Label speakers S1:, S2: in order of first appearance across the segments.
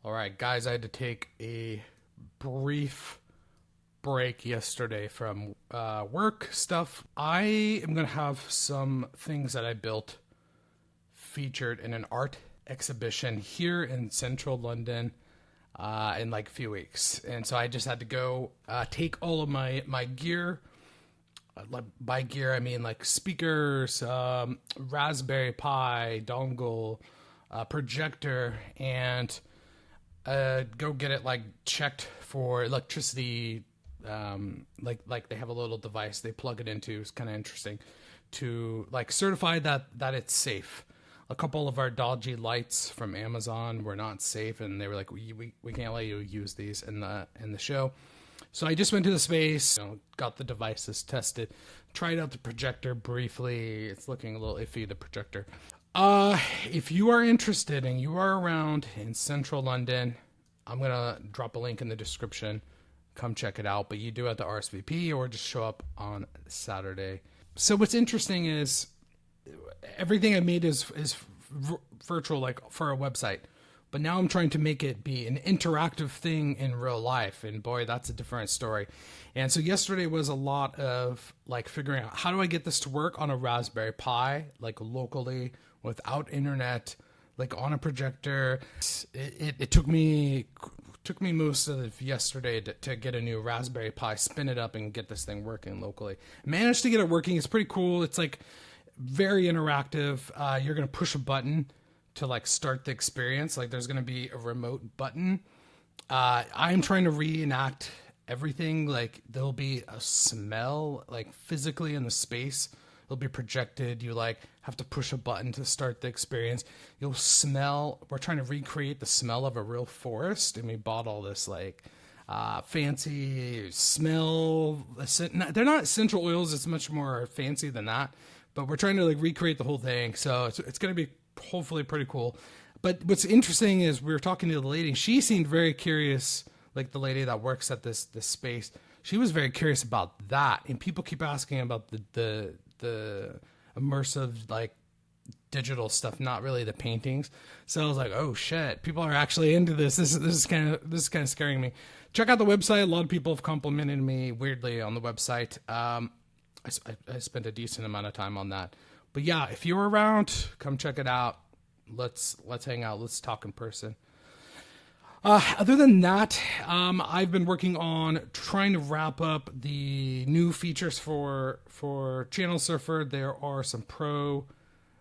S1: All right, guys, I had to take a brief break yesterday from work stuff. I am going to have some things that I built featured in an art exhibition here in central London in like a few weeks. And so I just had to go take all of my gear. By gear, I mean like speakers, Raspberry Pi, dongle, projector, and go get it like checked for electricity. Like they have a little device they plug it into. It's kind of interesting to like certify that it's safe. A couple of our dodgy lights from Amazon were not safe, and they were like, we can't let you use these in the show. So I just went to the space, got the devices tested, tried out the projector briefly. It's looking a little iffy, the projector. If you are interested and you are around in central London, I'm going to drop a link in the description. Come check it out. But you do have to RSVP or just show up on Saturday. So what's interesting is everything I made is virtual, like for a website. But now I'm trying to make it be an interactive thing in real life. And boy, that's a different story. And so yesterday was a lot of like figuring out how do I get this to work on a Raspberry Pi, like locally without internet, like on a projector. It took me most of yesterday to get a new Raspberry Pi, spin it up and get this thing working locally. Managed to get it working. It's pretty cool. It's like very interactive. You're going to push a button to like start the experience. Like there's going to be a remote button. I'm trying to reenact everything. Like there'll be a smell like physically in the space. It'll be projected. You like have to push a button to start the experience. You'll smell. We're trying to recreate the smell of a real forest. And we bought all this like fancy smell. They're not essential oils. It's much more fancy than that. But we're trying to like recreate the whole thing. So it's going to be hopefully pretty cool. But what's interesting is we were talking to the lady. She seemed very curious, like the lady that works at this space. She was very curious about that. And people keep asking about the immersive like digital stuff, not really the paintings. So I was like, oh shit, people are actually into this. This is kind of scaring me. Check out the website. A lot of people have complimented me weirdly on the website. I spent a decent amount of time on that. But yeah, if you're around, come check it out. Let's hang out. Let's talk in person. Other than that, I've been working on trying to wrap up the new features for Channel Surfer. There are some pro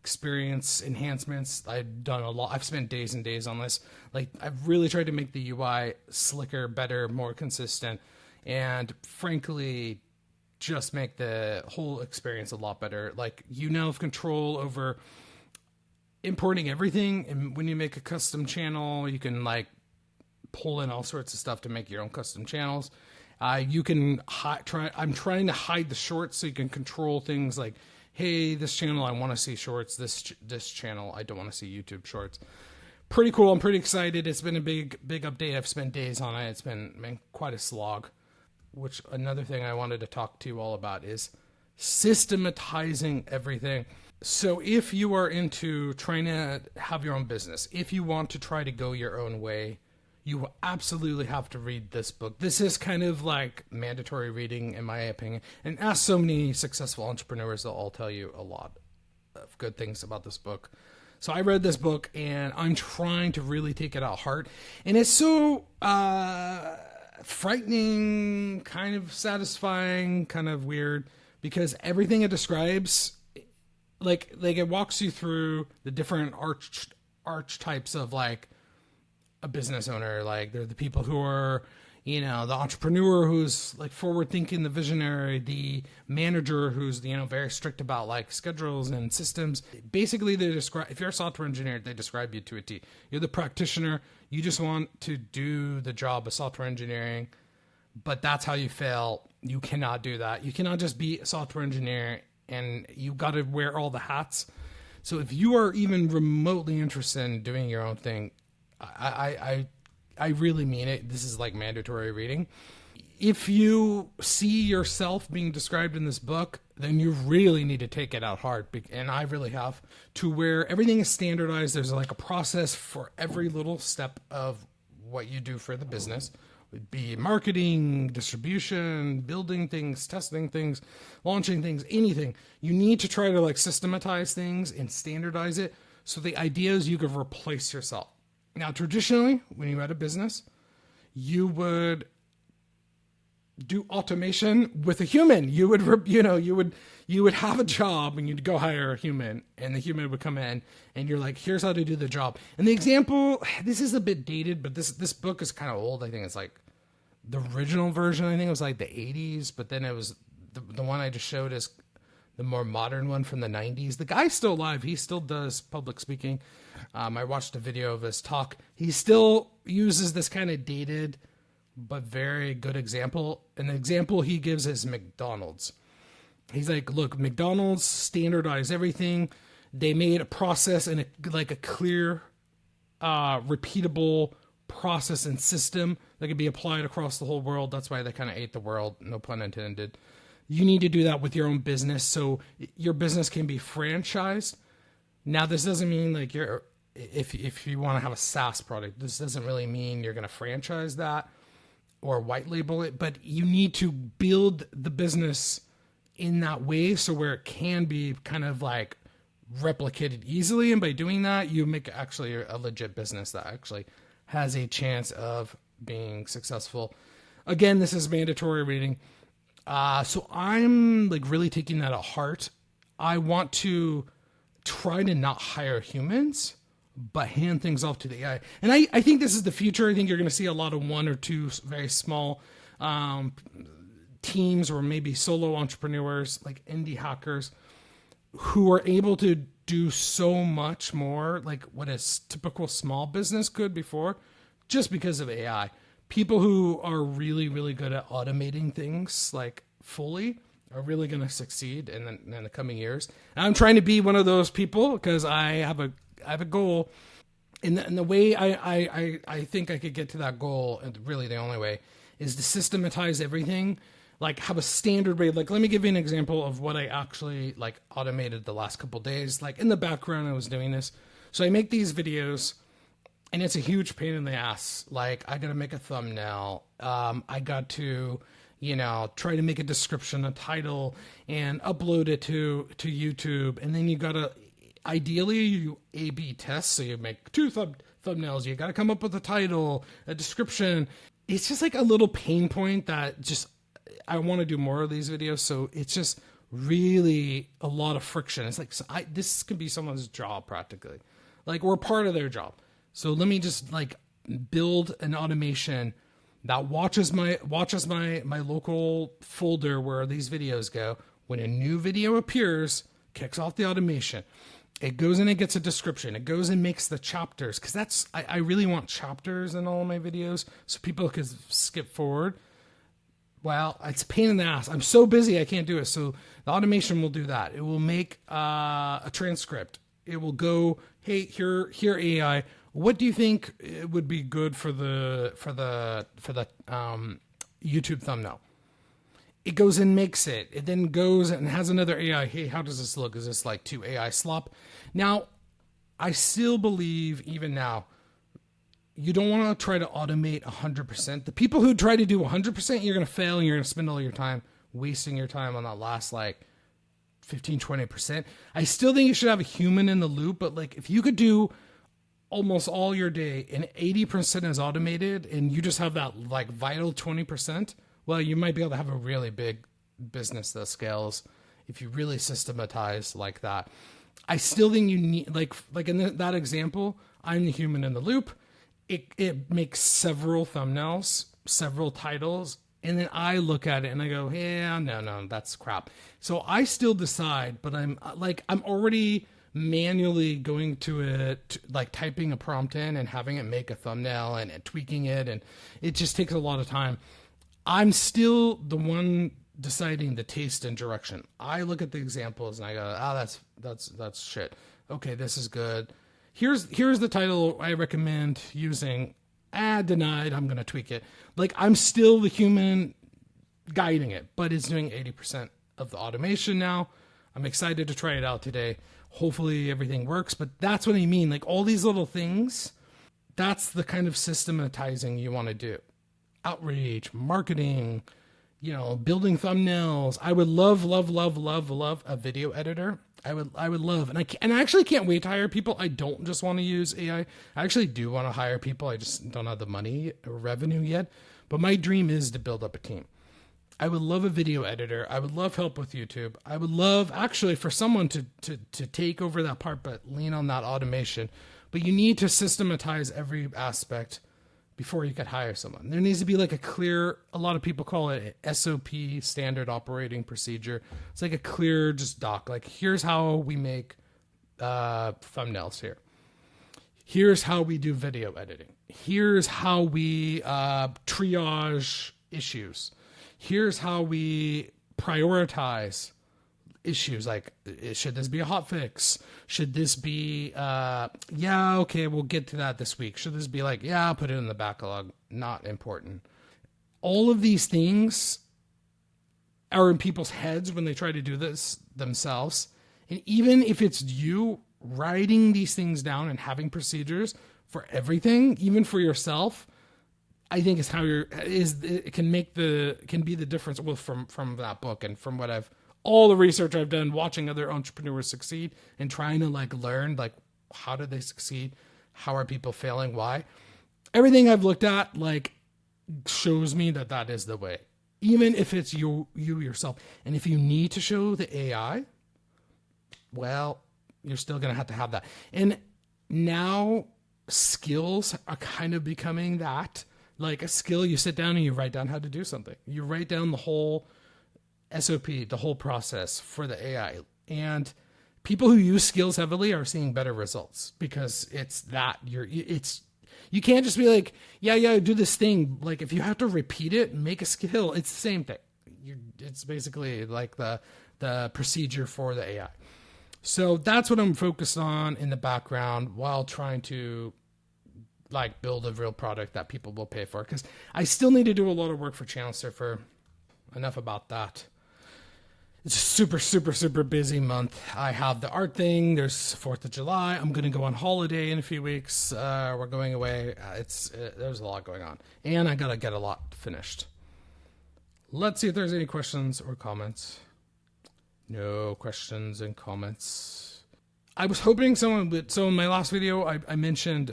S1: experience enhancements. I've done a lot. I've spent days and days on this. Like I've really tried to make the UI slicker, better, more consistent, and frankly, just make the whole experience a lot better. Like you now have control over importing everything. And when you make a custom channel, you can like pull in all sorts of stuff to make your own custom channels. You can I'm trying to hide the shorts so you can control things like, hey, this channel, I want to see shorts. This channel, I don't want to see YouTube shorts. Pretty cool. I'm pretty excited. It's been a big update. I've spent days on it. It's been quite a slog. Which another thing I wanted to talk to you all about is systematizing everything. So if you are into trying to have your own business, if you want to try to go your own way, you absolutely have to read this book. This is kind of like mandatory reading in my opinion. And ask so many successful entrepreneurs, they'll all tell you a lot of good things about this book. So I read this book and I'm trying to really take it at heart. And it's so frightening, kind of satisfying, kind of weird, because everything it describes, like it walks you through the different archetypes of like a business owner. Like they're the people who are, the entrepreneur who's like forward thinking, the visionary, the manager who's, very strict about like schedules and systems. Basically they describe, if you're a software engineer, they describe you to a T. You're the practitioner. You just want to do the job of software engineering, but that's how you fail. You cannot do that. You cannot just be a software engineer, and you got to wear all the hats. So if you are even remotely interested in doing your own thing, I really mean it. This is like mandatory reading. If you see yourself being described in this book, then you really need to take it out hard. And I really have, to where everything is standardized. There's like a process for every little step of what you do for the business, be marketing, distribution, building things, testing things, launching things, anything. You need to try to like systematize things and standardize it. So the idea is you could replace yourself. Now, traditionally, when you had a business, you would do automation with a human. You would have a job and you'd go hire a human, and the human would come in and you're like, here's how to do the job. And the example, this is a bit dated, but this book is kind of old. I think it's like the original version. I think it was like the 80s, but then it was the one I just showed is the more modern one from the 90s. The guy's still alive. He still does public speaking. I watched a video of his talk. He still uses this kind of dated but very good example. And the example he gives is McDonald's. He's like, look, McDonald's standardized everything. They made a process and a clear, repeatable process and system that could be applied across the whole world. That's why they kind of ate the world, no pun intended. You need to do that with your own business so your business can be franchised. Now, this doesn't mean like if you want to have a SaaS product, this doesn't really mean you're going to franchise that or white label it, but you need to build the business in that way so where it can be kind of like replicated easily. And by doing that, you make actually a legit business that actually has a chance of being successful. Again, this is mandatory reading. So I'm like really taking that at heart. I want to try to not hire humans, but hand things off to the AI. And I think this is the future. I think you're going to see a lot of one or two very small teams or maybe solo entrepreneurs, like indie hackers, who are able to do so much more like what a typical small business could before, just because of AI. People who are really, really good at automating things like fully are really going to succeed in the coming years. And I'm trying to be one of those people because I have a goal. And the way I think I could get to that goal, and really the only way, is to systematize everything, like have a standard way. Like, let me give you an example of what I actually like automated the last couple of days. Like in the background, I was doing this. So I make these videos and it's a huge pain in the ass. Like I got to make a thumbnail. I got to, try to make a description, a title, and upload it to YouTube. And then you got to, ideally you A/B test. So you make two thumbnails. You got to come up with a title, a description. It's just like a little pain point that just, I want to do more of these videos. So it's just really a lot of friction. It's like, this could be someone's job practically. Like we're part of their job. So let me just like build an automation that watches my local folder where these videos go. When a new video appears, kicks off the automation. It goes in and gets a description. It goes and makes the chapters. Because I really want chapters in all of my videos so people can skip forward. Well, it's a pain in the ass. I'm so busy I can't do it. So the automation will do that. It will make a transcript. It will go, hey, here AI, what do you think it would be good for the YouTube thumbnail? It goes and makes it. It then goes and has another AI. Hey, how does this look? Is this like too AI slop? Now, I still believe even now, you don't want to try to automate 100%. The people who try to do 100%, you're going to fail and you're going to spend all your time wasting your time on that last like 15, 20%. I still think you should have a human in the loop, but like if you could do almost all your day and 80% is automated and you just have that like vital 20%, well, you might be able to have a really big business that scales if you really systematize like that. I still think you need, like in that example, I'm the human in the loop. It makes several thumbnails, several titles, and then I look at it and I go, yeah, no, that's crap. So I still decide, but I'm already manually going to it, like typing a prompt in and having it make a thumbnail and tweaking it, and it just takes a lot of time. I'm still the one deciding the taste and direction. I look at the examples and I go, that's shit. Okay, this is good. Here's the title I recommend using. Denied. I'm going to tweak it. Like I'm still the human guiding it, but it's doing 80% of the automation now. I'm excited to try it out today. Hopefully everything works, but that's what I mean. Like all these little things That's the kind of systematizing you want to do. Outreach, marketing, building thumbnails. I would love a video editor. I would love, and I actually can't wait to hire people. I don't just want to use AI. I actually do want to hire people. I just don't have the money or revenue yet. But my dream is to build up a team. I would love a video editor. I would love help with YouTube. I would love actually for someone to take over that part, but lean on that automation. But you need to systematize every aspect before you could hire someone. There needs to be like a lot of people call it SOP, standard operating procedure. It's like a clear just doc. Like, here's how we make thumbnails here. Here's how we do video editing. Here's how we triage issues. Here's how we prioritize issues. Like, should this be a hot fix? Should this be, okay, we'll get to that this week. Should this be like, I'll put it in the backlog, not important. All of these things are in people's heads when they try to do this themselves. And even if it's you writing these things down and having procedures for everything, even for yourself, I think is how it can be the difference. Well, from that book and from all the research I've done, watching other entrepreneurs succeed and trying to learn, how did they succeed? How are people failing? Why? Everything I've looked at, shows me that is the way, even if it's you yourself. And if you need to show the AI, well, you're still going to have that. And now skills are kind of becoming that. Like a skill, you sit down and you write down how to do something. You write down the whole SOP, the whole process for the AI. And people who use skills heavily are seeing better results because you can't just be like, do this thing. Like, if you have to repeat it and make a skill, it's the same thing. It's basically like the procedure for the AI. So that's what I'm focused on in the background while trying to build a real product that people will pay for. Because I still need to do a lot of work for Channel Surfer. Enough about that. It's a super, super, super busy month. I have the art thing. There's 4th of July. I'm going to go on holiday in a few weeks. We're going away. There's a lot going on. And I got to get a lot finished. Let's see if there's any questions or comments. No questions and comments. I was hoping someone would. So in my last video, I mentioned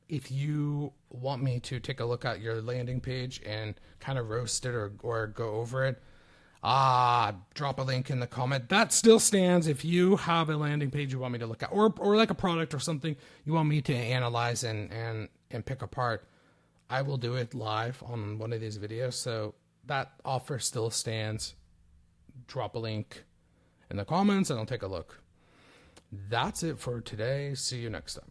S1: if you want me to take a look at your landing page and kind of roast it or go over it, drop a link in the comment. That still stands. If you have a landing page you want me to look at, or like a product or something you want me to analyze and pick apart, I will do it live on one of these videos. So that offer still stands. Drop a link in the comments and I'll take a look. That's it for today. See you next time.